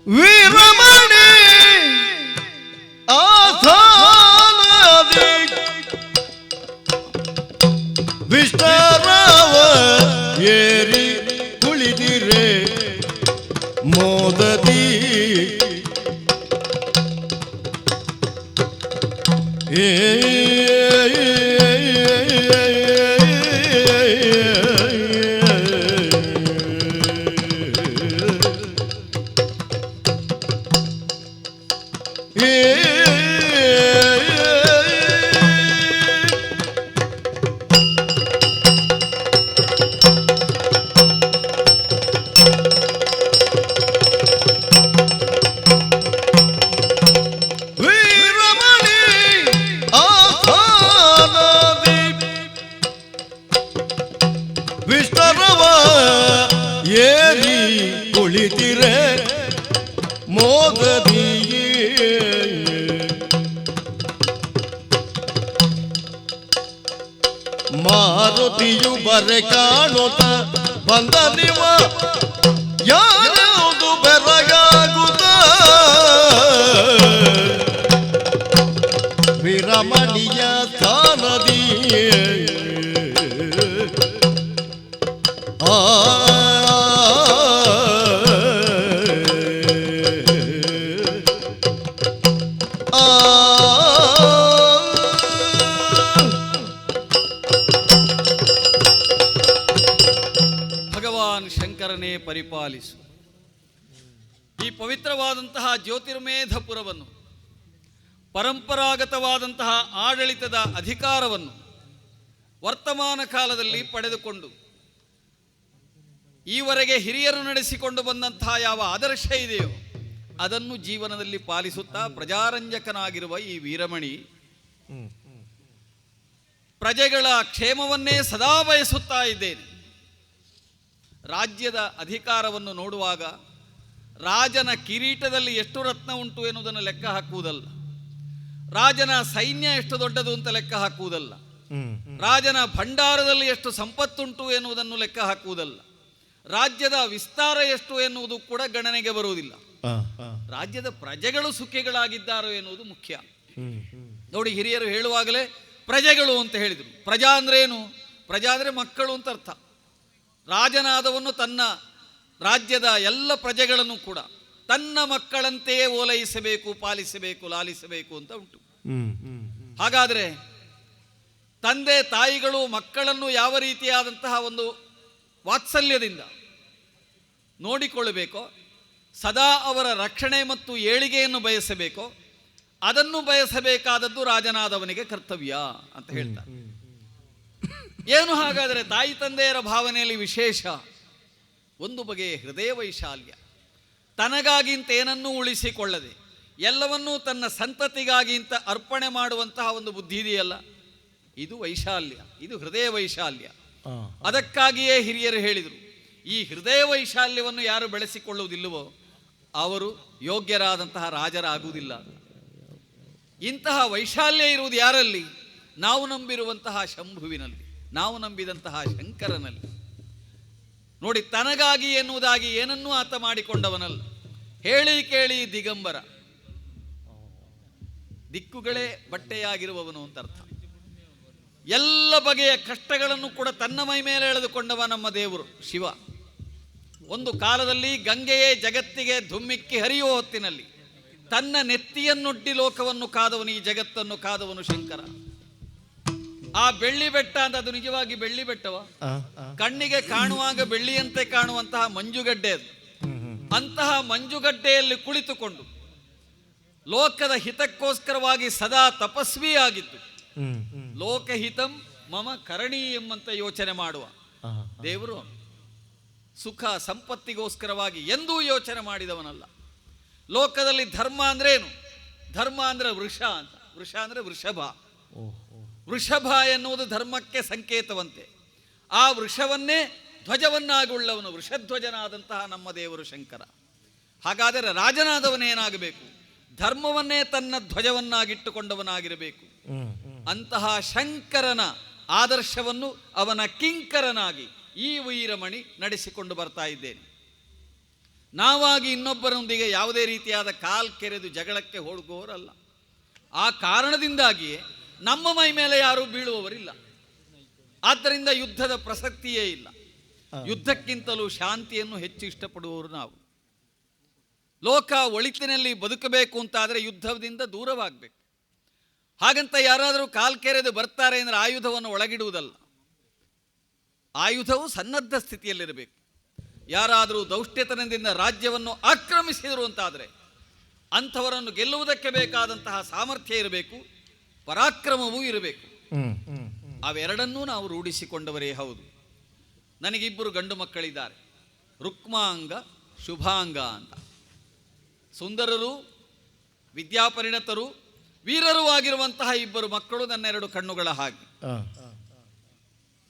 Speaker 2: ವೀರಮಣಿ ಆಸ್ಥಾನದಿ ವಿಸ್ತಾರವ ಏರಿ ಕುಳಿದಿರೆ ಮೋದದಿ ವೀರಮಣಿ ಆಸ್ಥಾನದಿ ವಿಸ್ತಾರವ ಏರಿ ಕುಳಿತಿರೆ ಮೋದದಿಯೇ ಮಾರುತಿಯು ಬರೆ ಕಾಣುತ್ತ ಬಂದ ನಿವ ಯಾವುದು ಬೆರಗಾಗುತ್ತ ವಿರಮಣಿಯ ಸ್ಥಾನದಿ ಆ
Speaker 4: ಭಗವಾನ್ ಶಂಕರನೇ ಪರಿಪಾಲಿಸು. ಈ ಪವಿತ್ರವಾದಂತಹ ಜ್ಯೋತಿರ್ಮೇಧಪುರವನ್ನು, ಪರಂಪರಾಗತವಾದಂತಹ ಆಡಳಿತದ ಅಧಿಕಾರವನ್ನು ವರ್ತಮಾನ ಕಾಲದಲ್ಲಿ ಪಡೆದುಕೊಂಡು ಈವರೆಗೆ ಹಿರಿಯರು ನಡೆಸಿಕೊಂಡು ಬಂದಂತಹ ಯಾವ ಆದರ್ಶ ಇದೆಯೋ ಅದನ್ನು ಜೀವನದಲ್ಲಿ ಪಾಲಿಸುತ್ತಾ ಪ್ರಜಾರಂಜಕನಾಗಿರುವ ಈ ವೀರಮಣಿ ಪ್ರಜೆಗಳ ಕ್ಷೇಮವನ್ನೇ ಸದಾ ಬಯಸುತ್ತಾ ಇದ್ದೇನೆ. ರಾಜ್ಯದ ಅಧಿಕಾರವನ್ನು ನೋಡುವಾಗ ರಾಜನ ಕಿರೀಟದಲ್ಲಿ ಎಷ್ಟು ರತ್ನ ಉಂಟು ಎನ್ನುವುದನ್ನು ಲೆಕ್ಕ ಹಾಕುವುದಲ್ಲ, ರಾಜನ ಸೈನ್ಯ ಎಷ್ಟು ದೊಡ್ಡದು ಅಂತ ಲೆಕ್ಕ ಹಾಕುವುದಲ್ಲ, ರಾಜನ ಭಂಡಾರದಲ್ಲಿ ಎಷ್ಟು ಸಂಪತ್ತುಂಟು ಎನ್ನುವುದನ್ನು ಲೆಕ್ಕ ಹಾಕುವುದಲ್ಲ, ರಾಜ್ಯದ ವಿಸ್ತಾರ ಎಷ್ಟು ಎನ್ನುವುದು ಕೂಡ ಗಣನೆಗೆ ಬರುವುದಿಲ್ಲ. ರಾಜ್ಯದ ಪ್ರಜೆಗಳು ಸುಖಿಗಳಾಗಿದ್ದಾರೋ ಎನ್ನುವುದು ಮುಖ್ಯ. ನೋಡಿ, ಹಿರಿಯರು ಹೇಳುವಾಗಲೇ ಪ್ರಜೆಗಳು ಅಂತ ಹೇಳಿದರು. ಪ್ರಜಾ ಅಂದ್ರೆ ಏನು? ಪ್ರಜಾ ಅಂದರೆ ಮಕ್ಕಳು ಅಂತ ಅರ್ಥ. ರಾಜನಾದವನು ತನ್ನ ರಾಜ್ಯದ ಎಲ್ಲ ಪ್ರಜೆಗಳನ್ನು ಕೂಡ ತನ್ನ ಮಕ್ಕಳಂತೆಯೇ ಓಲೈಸಬೇಕು, ಪಾಲಿಸಬೇಕು, ಲಾಲಿಸಬೇಕು ಅಂತ ಉಂಟು. ಹಾಗಾದರೆ ತಂದೆ ತಾಯಿಗಳು ಮಕ್ಕಳನ್ನು ಯಾವ ರೀತಿಯಾದಂತಹ ಒಂದು ವಾತ್ಸಲ್ಯದಿಂದ ನೋಡಿಕೊಳ್ಳಬೇಕೋ, ಸದಾ ಅವರ ರಕ್ಷಣೆ ಮತ್ತು ಏಳಿಗೆಯನ್ನು ಬಯಸಬೇಕೋ, ಅದನ್ನು ಬಯಸಬೇಕಾದದ್ದು ರಾಜನಾದವನಿಗೆ ಕರ್ತವ್ಯ ಅಂತ ಹೇಳ್ತಾರೆ. ಏನು ಹಾಗಾದರೆ ತಾಯಿ ತಂದೆಯರ ಭಾವನೆಯಲ್ಲಿ ವಿಶೇಷ ಒಂದು ಬಗೆಯ ಹೃದಯ ವೈಶಾಲ್ಯ. ತನಗಾಗಿಂತ ಏನನ್ನೂ ಉಳಿಸಿಕೊಳ್ಳದೆ ಎಲ್ಲವನ್ನೂ ತನ್ನ ಸಂತತಿಗಾಗಿಂತ ಅರ್ಪಣೆ ಮಾಡುವಂತಹ ಒಂದು ಬುದ್ಧಿ ಇದೆಯಲ್ಲ, ಇದು ವೈಶಾಲ್ಯ, ಇದು ಹೃದಯ ವೈಶಾಲ್ಯ. ಅದಕ್ಕಾಗಿಯೇ ಹಿರಿಯರು ಹೇಳಿದರು, ಈ ಹೃದಯ ವೈಶಾಲ್ಯವನ್ನು ಯಾರು ಬೆಳೆಸಿಕೊಳ್ಳುವುದಿಲ್ಲವೋ ಅವರು ಯೋಗ್ಯರಾದಂತಹ ರಾಜರಾಗುವುದಿಲ್ಲ. ಇಂತಹ ವೈಶಾಲ್ಯ ಇರುವುದು ಯಾರಲ್ಲಿ? ನಾವು ನಂಬಿರುವಂತಹ ಶಂಭುವಿನಲ್ಲಿ, ನಾವು ನಂಬಿದಂತಹ ಶಂಕರನಲ್ಲಿ. ನೋಡಿ, ತನಗಾಗಿ ಎನ್ನುವುದಾಗಿ ಏನನ್ನೂ ಆತ ಮಾಡಿಕೊಂಡವನಲ್ಲ. ಹೇಳಿ ಕೇಳಿ ದಿಗಂಬರ, ದಿಕ್ಕುಗಳೇ ಬಟ್ಟೆಯಾಗಿರುವವನು ಅಂತ ಅರ್ಥ. ಎಲ್ಲ ಬಗೆಯ ಕಷ್ಟಗಳನ್ನು ಕೂಡ ತನ್ನ ಮೈ ಮೇಲೆ ಎಳೆದುಕೊಂಡವ ನಮ್ಮ ದೇವರು ಶಿವ. ಒಂದು ಕಾಲದಲ್ಲಿ ಗಂಗೆಯೇ ಜಗತ್ತಿಗೆ ಧುಮ್ಮಿಕ್ಕಿ ಹರಿಯುವ ಹೊತ್ತಿನಲ್ಲಿ ತನ್ನ ನೆತ್ತಿಯನ್ನೊಡ್ಡಿ ಲೋಕವನ್ನು ಕಾದವನು, ಈ ಜಗತ್ತನ್ನು ಕಾದವನು ಶಂಕರ. ಆ ಬೆಳ್ಳಿ ಬೆಟ್ಟ ಅಂತ, ಅದು ನಿಜವಾಗಿ ಬೆಳ್ಳಿ ಬೆಟ್ಟವ? ಕಣ್ಣಿಗೆ ಕಾಣುವಾಗ ಬೆಳ್ಳಿಯಂತೆ ಕಾಣುವಂತಹ ಮಂಜುಗಡ್ಡೆ ಅದು. ಅಂತಹ ಮಂಜುಗಡ್ಡೆಯಲ್ಲಿ ಕುಳಿತುಕೊಂಡು ಲೋಕದ ಹಿತಕ್ಕೋಸ್ಕರವಾಗಿ ಸದಾ ತಪಸ್ವಿಯಾಗಿದ್ದು, ಲೋಕಹಿತಂ ಮಮ ಕರಣಿ ಎಂಬಂತ ಯೋಚನೆ ಮಾಡುವ ದೇವರು ಸುಖ ಸಂಪತ್ತಿಗೋಸ್ಕರವಾಗಿ ಎಂದೂ ಯೋಚನೆ ಮಾಡಿದವನಲ್ಲ. ಲೋಕದಲ್ಲಿ ಧರ್ಮ ಅಂದ್ರೆ ಏನು? ಧರ್ಮ ಅಂದ್ರೆ ವೃಷ ಅಂತ. ವೃಷ ಅಂದ್ರೆ ವೃಷಭ. ವೃಷಭ ಎನ್ನುವುದು ಧರ್ಮಕ್ಕೆ ಸಂಕೇತವಂತೆ. ಆ ವೃಷವನ್ನೇ ಧ್ವಜವನ್ನಾಗುಳ್ಳವನು ವೃಷಧ್ವಜನಾದಂತಹ ನಮ್ಮ ದೇವರು ಶಂಕರ. ಹಾಗಾದರೆ ರಾಜನಾದವನೇನಾಗಬೇಕು? ಧರ್ಮವನ್ನೇ ತನ್ನ ಧ್ವಜವನ್ನಾಗಿಟ್ಟುಕೊಂಡವನಾಗಿರಬೇಕು. ಅಂತಹ ಶಂಕರನ ಆದರ್ಶವನ್ನು ಅವನ ಕಿಂಕರನಾಗಿ ಈ ವೀರಮಣಿ ನಡೆಸಿಕೊಂಡು ಬರ್ತಾ ಇದ್ದೇನೆ. ನಾವಾಗಿ ಇನ್ನೊಬ್ಬರೊಂದಿಗೆ ಯಾವುದೇ ರೀತಿಯಾದ ಕಾಲ್ ಕೆರೆದು ಜಗಳಕ್ಕೆ ಹೋಗುವವರಲ್ಲ. ಆ ಕಾರಣದಿಂದಾಗಿಯೇ ನಮ್ಮ ಮೈ ಮೇಲೆ ಯಾರೂ ಬೀಳುವವರಿಲ್ಲ. ಆದ್ದರಿಂದ ಯುದ್ಧದ ಪ್ರಸಕ್ತಿಯೇ ಇಲ್ಲ. ಯುದ್ಧಕ್ಕಿಂತಲೂ ಶಾಂತಿಯನ್ನು ಹೆಚ್ಚು ಇಷ್ಟಪಡುವವರು ನಾವು. ಲೋಕ ಒಳಿತಿನಲ್ಲಿ ಬದುಕಬೇಕು ಅಂತಾದರೆ ಯುದ್ಧದಿಂದ ದೂರವಾಗಬೇಕು. ಹಾಗಂತ ಯಾರಾದರೂ ಕಾಲ್ ಕೆರೆದು ಬರ್ತಾರೆ ಅಂದರೆ ಆಯುಧವನ್ನು ಒಳಗಿಡುವುದಲ್ಲ. ಆಯುಧವು ಸನ್ನದ್ಧ ಸ್ಥಿತಿಯಲ್ಲಿರಬೇಕು. ಯಾರಾದರೂ ದೌಷ್ಟ್ಯತನದಿಂದ ರಾಜ್ಯವನ್ನು ಆಕ್ರಮಿಸಿದರು ಅಂತಾದರೆ ಅಂಥವರನ್ನು ಗೆಲ್ಲುವುದಕ್ಕೆ ಬೇಕಾದಂತಹ ಸಾಮರ್ಥ್ಯ ಇರಬೇಕು, ಪರಾಕ್ರಮವೂ ಇರಬೇಕು. ಅವೆರಡನ್ನೂ ನಾವು ರೂಢಿಸಿಕೊಂಡವರೇ ಹೌದು. ನನಗಿಬ್ಬರು ಗಂಡು ಮಕ್ಕಳಿದ್ದಾರೆ, ರುಕ್ಮಾಂಗ ಶುಭಾಂಗ ಅಂತ. ಸುಂದರರು, ವಿದ್ಯಾಪರಿಣತರು, ವೀರರೂ ಆಗಿರುವಂತಹ ಇಬ್ಬರು ಮಕ್ಕಳು ನನ್ನ ಎರಡು ಕಣ್ಣುಗಳ ಹಾಗೆ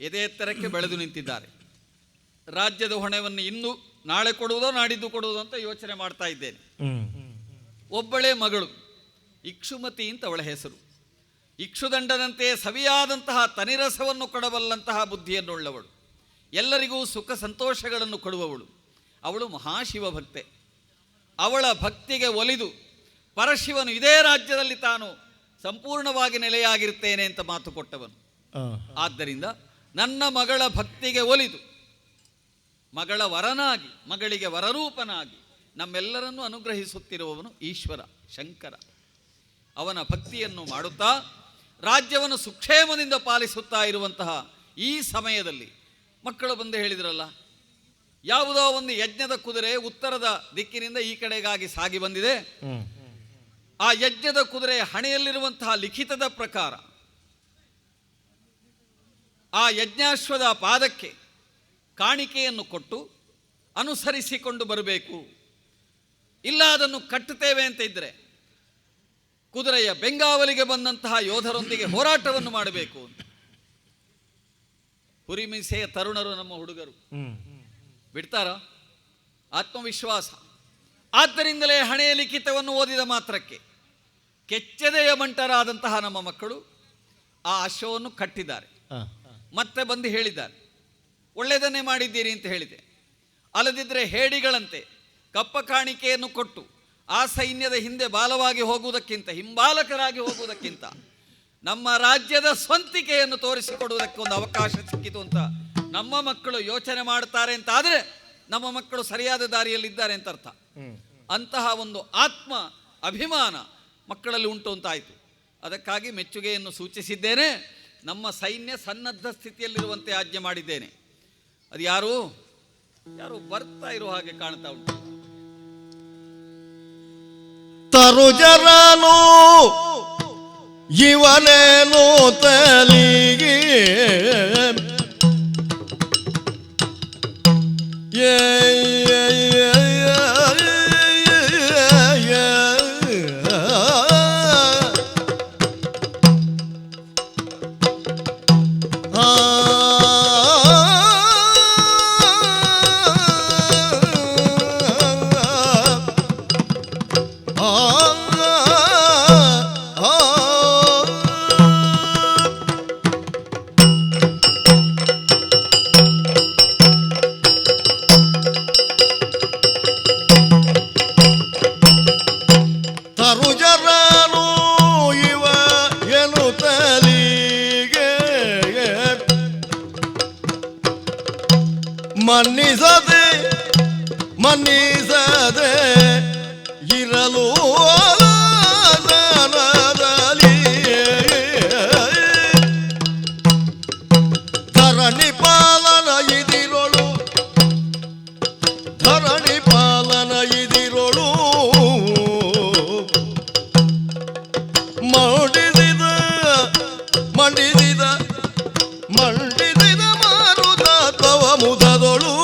Speaker 4: ಎದೆ ಎತ್ತರಕ್ಕೆ ಬೆಳೆದು ನಿಂತಿದ್ದಾರೆ. ರಾಜ್ಯದ ಹೊಣೆಯನ್ನು ಇಂದು ನಾಳೆ ಕೊಡುವುದೋ ನಾಡಿದ್ದು ಕೊಡುವುದೋ ಅಂತ ಯೋಚನೆ ಮಾಡ್ತಾ ಇದ್ದೇನೆ. ಒಬ್ಬಳೇ ಮಗಳು, ಇಕ್ಷುಮತಿ ಅಂತ ಅವಳ ಹೆಸರು. ಇಕ್ಷುದಂಡದಂತೆ ಸವಿಯಾದಂತಹ ತನಿರಸವನ್ನು ಕೊಡಬಲ್ಲಂತಹ ಬುದ್ಧಿಯನ್ನುಳ್ಳವಳು, ಎಲ್ಲರಿಗೂ ಸುಖ ಸಂತೋಷಗಳನ್ನು ಕೊಡುವವಳು. ಅವಳು ಮಹಾಶಿವ ಭಕ್ತೆ. ಅವಳ ಭಕ್ತಿಗೆ ಒಲಿದು ಪರಶಿವನು ಇದೇ ರಾಜ್ಯದಲ್ಲಿ ತಾನು ಸಂಪೂರ್ಣವಾಗಿ ನೆಲೆಯಾಗಿರ್ತೇನೆ ಅಂತ ಮಾತು ಕೊಟ್ಟವನು. ಆದ್ದರಿಂದ ನನ್ನ ಮಗಳ ಭಕ್ತಿಗೆ ಒಲಿದು ಮಗಳ ವರನಾಗಿ, ಮಗಳಿಗೆ ವರರೂಪನಾಗಿ ನಮ್ಮೆಲ್ಲರನ್ನೂ ಅನುಗ್ರಹಿಸುತ್ತಿರುವವನು ಈಶ್ವರ ಶಂಕರ. ಅವನ ಭಕ್ತಿಯನ್ನು ಮಾಡುತ್ತಾ ರಾಜ್ಯವನ್ನು ಸುಕ್ಷೇಮದಿಂದ ಪಾಲಿಸುತ್ತಾ ಇರುವಂತಹ ಈ ಸಮಯದಲ್ಲಿ ಮಕ್ಕಳು ಬಂದು ಹೇಳಿದ್ರಲ್ಲ, ಯಾವುದೋ ಒಂದು ಯಜ್ಞದ ಕುದುರೆ ಉತ್ತರದ ದಿಕ್ಕಿನಿಂದ ಈ ಕಡೆಗಾಗಿ ಸಾಗಿ ಬಂದಿದೆ. ಆ ಯಜ್ಞದ ಕುದುರೆ ಹಣೆಯಲ್ಲಿರುವಂತಹ ಲಿಖಿತದ ಪ್ರಕಾರ ಆ ಯಜ್ಞಾಶ್ವದ ಪಾದಕ್ಕೆ ಕಾಣಿಕೆಯನ್ನು ಕೊಟ್ಟು ಅನುಸರಿಸಿಕೊಂಡು ಬರಬೇಕು. ಇಲ್ಲ ಅದನ್ನು ಕಟ್ಟುತ್ತೇವೆ ಅಂತ ಇದ್ದರೆ ಕುದುರೆಯ ಬೆಂಗಾವಲಿಗೆ ಬಂದಂತಹ ಯೋಧರೊಂದಿಗೆ ಹೋರಾಟವನ್ನು ಮಾಡಬೇಕು ಅಂತ. ಹುರಿಮಿಸೆಯ ತರುಣರು ನಮ್ಮ ಹುಡುಗರು ಬಿಡ್ತಾರ? ಆತ್ಮವಿಶ್ವಾಸ. ಆದ್ದರಿಂದಲೇ ಹಣೆಯ ಲಿಖಿತವನ್ನು ಓದಿದ ಮಾತ್ರಕ್ಕೆ ಕೆಚ್ಚದೆಯ ಮಂಟರಾದಂತಹ ನಮ್ಮ ಮಕ್ಕಳು ಆ ಅಶ್ವವನ್ನು ಕಟ್ಟಿದ್ದಾರೆ. ಮತ್ತೆ ಬಂದು ಹೇಳಿದ್ದಾರೆ, ಒಳ್ಳೆಯದನ್ನೇ ಮಾಡಿದ್ದೀರಿ ಅಂತ ಹೇಳಿದೆ. ಅಲ್ಲದಿದ್ದರೆ ಹೇಡಿಗಳಂತೆ ಕಪ್ಪ ಕಾಣಿಕೆಯನ್ನು ಕೊಟ್ಟು ಆ ಸೈನ್ಯದ ಹಿಂದೆ ಬಾಲವಾಗಿ ಹೋಗುವುದಕ್ಕಿಂತ, ಹಿಂಬಾಲಕರಾಗಿ ಹೋಗುವುದಕ್ಕಿಂತ ನಮ್ಮ ರಾಜ್ಯದ ಸ್ವಂತಿಕೆಯನ್ನು ತೋರಿಸಿಕೊಡುವುದಕ್ಕೆ ಒಂದು ಅವಕಾಶ ಸಿಕ್ಕಿತು ಅಂತ ನಮ್ಮ ಮಕ್ಕಳು ಯೋಚನೆ ಮಾಡ್ತಾರೆ ಅಂತ ಆದರೆ ನಮ್ಮ ಮಕ್ಕಳು ಸರಿಯಾದ ದಾರಿಯಲ್ಲಿದ್ದಾರೆ ಅಂತ ಅರ್ಥ. ಅಂತಹ ಒಂದು ಆತ್ಮ ಅಭಿಮಾನ ಮಕ್ಕಳಲ್ಲಿ ಉಂಟು ಅಂತಾಯಿತು. ಅದಕ್ಕಾಗಿ ಮೆಚ್ಚುಗೆಯನ್ನು ಸೂಚಿಸಿದ್ದೇನೆ. ನಮ್ಮ ಸೈನ್ಯ ಸನ್ನದ್ಧ ಸ್ಥಿತಿಯಲ್ಲಿರುವಂತೆ ಆಜ್ಞೆ ಮಾಡಿದ್ದೇನೆ. ಅದು ಯಾರು ಬರ್ತಾ ಇರೋ ಹಾಗೆ ಕಾಣ್ತಾ ಉಂಟು.
Speaker 2: ತರುಜರನು ಇವನೇನು ತಲಿಗೆ ಆ ತರುಜರನು ಇವ ಎನ್ನುತ್ತಲಿಗೆ ಮನ್ನಿಸದೆ ಮನ್ನಿಸದೆ ಇರಲು ನನದಲ್ಲಿ ಧರಣಿ ಪಾಲನ ಇದಿರೊಳು ಧರಣಿ ಪಾಲನ ಇದಿರೊಳು ಮಂಡಿಸಿದ ಮಂಡಿಸಿದ ಮಂಡಿಸಿದ ಮಾರುತ ತವ ಮುದದೊಳು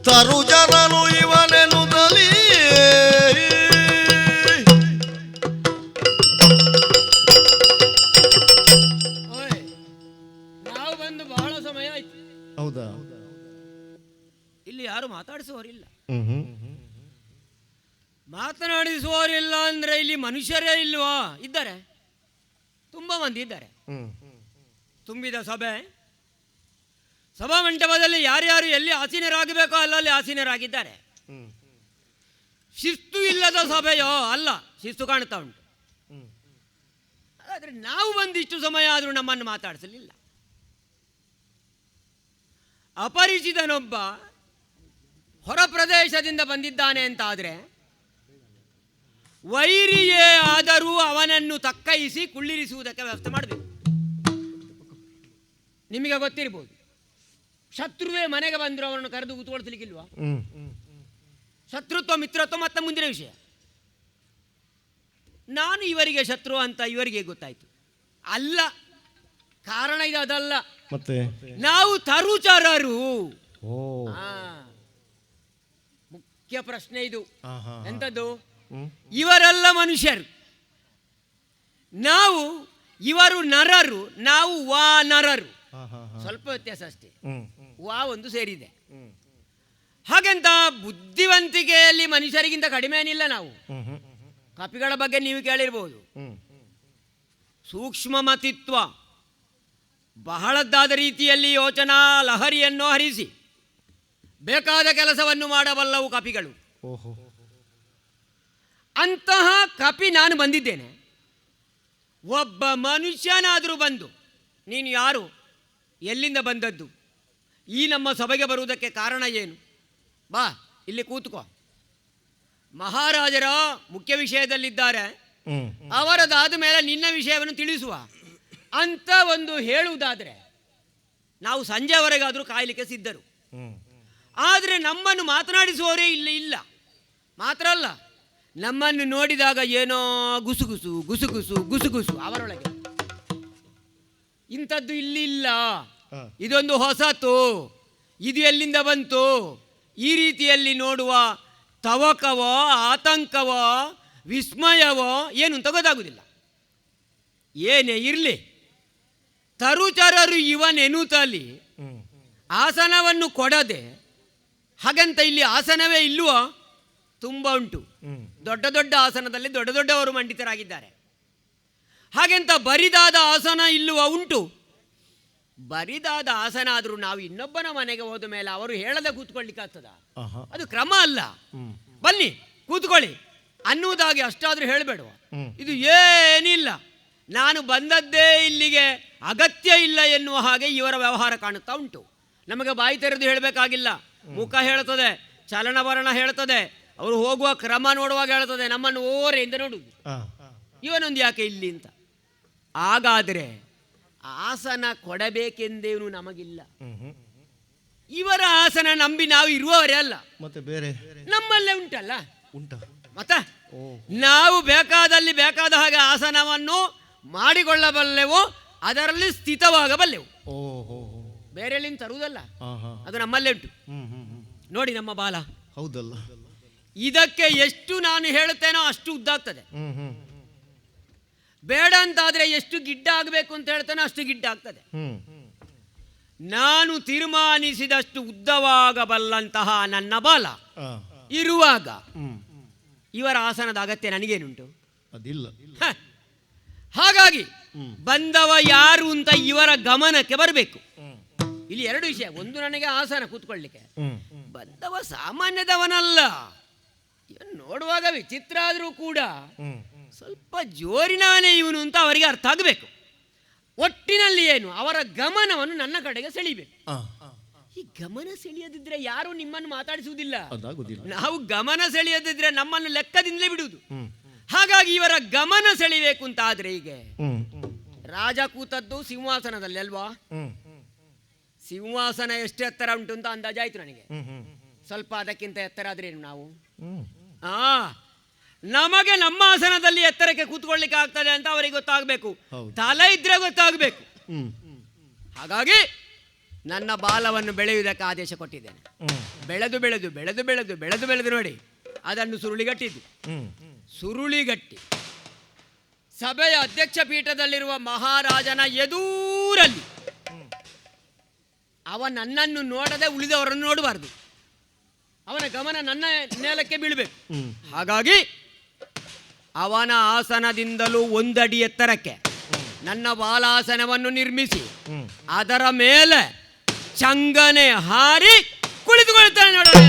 Speaker 2: ತರುಜರನು ಇವನೆನುದಲಿ
Speaker 3: ಓಯ್, ನಾವು ಬಂದು ಬಹಳ ಸಮಯ ಆಯ್ತು.
Speaker 2: ಹೌದಾ
Speaker 3: ಇಲ್ಲಿ ಯಾರು ಮಾತಾಡಿಸುವವರಿಲ್ಲ. ಮಾತನಾಡಿಸುವವರಿಲ್ಲ ಅಂದ್ರೆ ಇಲ್ಲಿ ಮನುಷ್ಯರೇ ಇಲ್ವಾ? ಇದ್ದಾರೆ, ತುಂಬ ಮಂದಿ ಇದ್ದಾರೆ. ತುಂಬಿದ ಸಭೆ, ಸಭಾ ಮಂಟಪದಲ್ಲಿ ಯಾರ್ಯಾರು ಎಲ್ಲಿ ಆಸೀನರಾಗಬೇಕೋ ಅಲ್ಲಲ್ಲಿ ಆಸೀನರಾಗಿದ್ದಾರೆ. ಶಿಸ್ತು ಇಲ್ಲದ ಸಭೆಯೋ ಅಲ್ಲ, ಶಿಸ್ತು ಕಾಣ್ತಾ ಉಂಟು. ಆದರೆ ನಾವು ಬಂದಿಷ್ಟು ಸಮಯ ಆದರೂ ನಮ್ಮನ್ನು ಮಾತಾಡಿಸಲಿಲ್ಲ. ಅಪರಿಚಿತನೊಬ್ಬ ಹೊರ ಪ್ರದೇಶದಿಂದ ಬಂದಿದ್ದಾನೆ ಅಂತಾದರೆ ವೈರಿಯೇ ಆದರೂ ಅವನನ್ನು ತಕ್ಕಯಿಸಿ ಕುಳ್ಳಿರಿಸುವುದಕ್ಕೆ ವ್ಯವಸ್ಥೆ ಮಾಡಬೇಕು. ನಿಮಗೆ ಗೊತ್ತಿರ್ಬೋದು, ಶತ್ರುವೇ ಮನೆಗೆ ಬಂದರೂ ಅವರನ್ನು ಕರೆದು ಕೂತ್ಕೊಳ್ಸಲಿಕ್ಕಿಲ್ವಾ? ಶತ್ರುತ್ವ ಮಿತ್ರತ್ವ ಮತ್ತೆ ಮುಂದಿನ ವಿಷಯ. ನಾನು ಇವರಿಗೆ ಶತ್ರು ಅಂತ ಇವರಿಗೆ ಗೊತ್ತಾಯ್ತು. ಅಲ್ಲ, ಕಾರಣ ಇದು ಅದಲ್ಲ.
Speaker 2: ಮತ್ತೆ
Speaker 3: ನಾವು ತರುಚರರು. ಮುಖ್ಯ ಪ್ರಶ್ನೆ ಇದು. ಎಂಥದ್ದು? ಇವರೆಲ್ಲ ಮನುಷ್ಯರು, ನಾವು ಇವರು ನರರು, ನಾವು ವಾನರರು. ಸ್ವಲ್ಪ ವ್ಯತ್ಯಾಸ ಅಷ್ಟೇ, ವಾ ಒಂದು ಸೇರಿದೆ. ಹಾಗೆಂತ ಬುದ್ಧಿವಂತಿಕೆಯಲ್ಲಿ ಮನುಷ್ಯರಿಗಿಂತ ಕಡಿಮೆ ಏನಿಲ್ಲ ನಾವು. ಕಪಿಗಳ ಬಗ್ಗೆ ನೀವು ಕೇಳಿರ್ಬೋದು. ಸೂಕ್ಷ್ಮ ಮತಿತ್ವ, ಬಹಳದ್ದಾದ ರೀತಿಯಲ್ಲಿ ಯೋಚನಾ ಲಹರಿಯನ್ನು ಹರಿಸಿ ಬೇಕಾದ ಕೆಲಸವನ್ನು ಮಾಡಬಲ್ಲವು ಕಪಿಗಳು. ಅಂತಹ ಕಪಿ ನಾನು ಬಂದಿದ್ದೇನೆ. ಒಬ್ಬ ಮನುಷ್ಯನಾದರೂ ಬಂದು ನೀನು ಯಾರು, ಎಲ್ಲಿಂದ ಬಂದದ್ದು, ಈ ನಮ್ಮ ಸಭೆಗೆ ಬರುವುದಕ್ಕೆ ಕಾರಣ ಏನು, ಬಾ ಇಲ್ಲಿ ಕೂತ್ಕೋ, ಮಹಾರಾಜರ ಮುಖ್ಯ ವಿಷಯದಲ್ಲಿದ್ದಾರೆ, ಅವರದಾದ ಮೇಲೆ ನಿನ್ನ ವಿಷಯವನ್ನು ತಿಳಿಸುವ ಅಂತ ಒಂದು ಹೇಳುವುದಾದರೆ ನಾವು ಸಂಜೆವರೆಗಾದರೂ ಕಾಯಲಿಕ್ಕೆ ಸಿದ್ಧರು. ಆದರೆ ನಮ್ಮನ್ನು ಮಾತನಾಡಿಸುವವರೇ ಇಲ್ಲಿ ಇಲ್ಲ. ಮಾತ್ರ ಅಲ್ಲ, ನಮ್ಮನ್ನು ನೋಡಿದಾಗ ಏನೋ ಗುಸುಗುಸು ಗುಸುಗುಸು ಗುಸುಗುಸು ಅವರೊಳಗೆ. ಇಂಥದ್ದು ಇಲ್ಲಿ ಇಲ್ಲ, ಇದೊಂದು ಹೊಸತು, ಇದು ಎಲ್ಲಿಂದ ಬಂತು, ಈ ರೀತಿಯಲ್ಲಿ ನೋಡುವ ತವಕವೋ ಆತಂಕವೋ ವಿಸ್ಮಯವೋ ಏನು ಅಂತ ಗೊತ್ತಾಗುವುದಿಲ್ಲ. ಏನೇ ಇರಲಿ, ತರುಚರರು ಇವನೆನುತಲಿ ಆಸನವನ್ನು ಕೊಡದೆ, ಹಾಗಂತ ಇಲ್ಲಿ ಆಸನವೇ ಇಲ್ಲವೋ? ತುಂಬ ಉಂಟು. ದೊಡ್ಡ ದೊಡ್ಡ ಆಸನದಲ್ಲಿ ದೊಡ್ಡ ದೊಡ್ಡವರು ಮಂಡಿತರಾಗಿದ್ದಾರೆ. ಹಾಗೆಂತ ಬರಿದಾದ ಆಸನ ಇಲ್ಲುವ? ಉಂಟು. ಬರಿದಾದ ಆಸನ ಆದರೂ ನಾವು ಇನ್ನೊಬ್ಬನ ಮನೆಗೆ ಹೋದ ಮೇಲೆ ಅವರು ಹೇಳದೆ ಕೂತ್ಕೊಳ್ಳಿಕ್ಕಾಗ್ತದ? ಅದು ಕ್ರಮ ಅಲ್ಲ. ಬನ್ನಿ ಕೂತ್ಕೊಳ್ಳಿ ಅನ್ನುವುದಾಗಿ ಅಷ್ಟಾದರೂ ಹೇಳಬೇಡುವ? ಇದು ಏನಿಲ್ಲ, ನಾನು ಬಂದದ್ದೇ ಇಲ್ಲಿಗೆ, ಅಗತ್ಯ ಇಲ್ಲ ಎನ್ನುವ ಹಾಗೆ ಇವರ ವ್ಯವಹಾರ ಕಾಣುತ್ತಾ ಉಂಟು. ನಮಗೆ ಬಾಯಿ ತೆರೆದು ಹೇಳಬೇಕಾಗಿಲ್ಲ, ಮುಖ ಹೇಳ್ತದೆ, ಚಲನವಲನ ಹೇಳ್ತದೆ, ಅವರು ಹೋಗುವ ಕ್ರಮ ನೋಡುವಾಗ ಹೇಳ್ತದೆ, ನಮ್ಮನ್ನು ಓರೆಯಿಂದ ನೋಡುವುದು, ಇವನೊಂದು ಯಾಕೆ ಇಲ್ಲಿ ಅಂತ. ಹಾಗಾದರೆ ಆಸನ ಕೊಡಬೇಕೆಂದೇನು ನಮಗಿಲ್ಲ. ಇವರ ಆಸನ ನಂಬಿ ನಾವು ಇರುವವರೇ ಅಲ್ಲ, ಮತ್ತೆ ಬೇರೆ ನಮ್ಮಲ್ಲೇ ಉಂಟಲ್ಲ. ಮತ್ತೆ ನಾವು ಬೇಕಾದಲ್ಲಿ ಬೇಕಾದ ಹಾಗೆ ಆಸನವನ್ನು ಮಾಡಿಕೊಳ್ಳಬಲ್ಲೆವು, ಅದರಲ್ಲಿ ಸ್ಥಿತವಾಗಬಲ್ಲೆವು. ಬೇರೆಲ್ಲಿಂದ ತರುವುದಲ್ಲ, ಅದು ನಮ್ಮಲ್ಲೇ ಉಂಟು. ನೋಡಿ ನಮ್ಮ ಬಾಲ,
Speaker 2: ಹೌದಲ್ಲ,
Speaker 3: ಇದಕ್ಕೆ ಎಷ್ಟು ನಾನು ಹೇಳುತ್ತೇನೋ ಅಷ್ಟು ಉದ್ದಾಗ್ತದೆ. ಬೇಡ ಅಂತಾದರೆ ಎಷ್ಟು ಗಿಡ್ಡ ಆಗಬೇಕು ಅಂತ ಹೇಳ್ತಾನೆ ಅಷ್ಟು ಗಿಡ್ಡ ಆಗ್ತದೆ. ನಾನು ತೀರ್ಮಾನಿಸಿದಷ್ಟು ಉದ್ದವಾಗಬಲ್ಲಂತಹ ನನ್ನ ಬಾಲ ಇರುವಾಗ ಇವರ ಆಸನದ ಅಗತ್ಯ ನನಗೇನುಂಟು?
Speaker 2: ಅದಿಲ್ಲ.
Speaker 3: ಹಾಗಾಗಿ ಬಂದವ ಯಾರು ಅಂತ ಇವರ ಗಮನಕ್ಕೆ ಬರಬೇಕು. ಇಲ್ಲಿ ಎರಡು ವಿಷಯ. ಒಂದು, ನನಗೆ ಆಸನ ಕೂತ್ಕೊಳ್ಳಿಕ್ಕೆ. ಬಂದವ ಸಾಮಾನ್ಯದವನಲ್ಲ. ಇವನು ನೋಡುವಾಗ ವಿಚಿತ್ರ ಆದರೂ ಕೂಡ ಸ್ವಲ್ಪ ಜೋರಿನವನೇ ಇವನು ಅಂತ ಅವರಿಗೆ ಅರ್ಥ ಆಗಬೇಕು. ಒಟ್ಟಿನಲ್ಲಿ ಏನು, ಅವರ ಗಮನವನ್ನು ನನ್ನ ಕಡೆಗೆ ಸೆಳಿಬೇಕು. ಈ ಗಮನ ಸೆಳೆಯದಿದ್ರೆ ಯಾರು ನಿಮ್ಮನ್ನು ಮಾತಾಡಿಸುವುದಿಲ್ಲ. ನಾವು ಗಮನ ಸೆಳೆಯದಿದ್ರೆ ನಮ್ಮನ್ನು ಲೆಕ್ಕದಿಂದಲೇ ಬಿಡುವುದು. ಹಾಗಾಗಿ ಇವರ ಗಮನ ಸೆಳಿಬೇಕು ಅಂತ ಆದ್ರೆ ಈಗ ರಾಜ ಕೂತದ್ದು ಸಿಂಹಾಸನದಲ್ಲಿ ಅಲ್ವಾ? ಸಿಂಹಾಸನ ಎಷ್ಟು ಎತ್ತರ ಉಂಟು ಅಂತ ಅಂದಾಜಾಯ್ತು ನನಗೆ. ಸ್ವಲ್ಪ ಅದಕ್ಕಿಂತ ಎತ್ತರ ಆದ್ರೇನು ನಾವು? ನಮಗೆ ನಮ್ಮ ಆಸನದಲ್ಲಿ ಎತ್ತರಕ್ಕೆ ಕೂತ್ಕೊಳ್ಳಿಕ್ಕೆ ಆಗ್ತದೆ ಅಂತ ಅವರಿಗೆ ಗೊತ್ತಾಗಬೇಕು. ತಲೆ ಇದ್ರೆ ಗೊತ್ತಾಗಬೇಕು. ಹಾಗಾಗಿ ನನ್ನ ಬಾಲವನ್ನು ಬೆಳೆಯುವುದಕ್ಕೆ ಆದೇಶ ಕೊಟ್ಟಿದ್ದೇನೆ. ಬೆಳೆದು ಬೆಳೆದು ಬೆಳೆದು ಬೆಳೆದು ಬೆಳೆದು ಬೆಳೆದು ನೋಡಿ ಅದನ್ನು ಸುರುಳಿಗಟ್ಟಿದ್ದು. ಸುರುಳಿಗಟ್ಟಿ ಸಭೆಯ ಅಧ್ಯಕ್ಷ ಪೀಠದಲ್ಲಿರುವ ಮಹಾರಾಜನ ಎದುರಲ್ಲಿ ಅವ ನನ್ನನ್ನು ನೋಡದೆ ಉಳಿದವರನ್ನು ನೋಡಬಾರ್ದು. ಅವನ ಗಮನ ನನ್ನ ನೆಲಕ್ಕೆ ಬೀಳಬೇಕು. ಹಾಗಾಗಿ ಅವನ ಆಸನದಿಂದಲೂ 1 ಅಡಿ ಎತ್ತರಕ್ಕೆ ನನ್ನ ಬಾಲಾಸನವನ್ನು ನಿರ್ಮಿಸಿ ಅದರ ಮೇಲೆ ಚಂಗನೆ ಹಾರಿ ಕುಳಿತುಕೊಳ್ತಾನೆ ನೋಡೋಣ.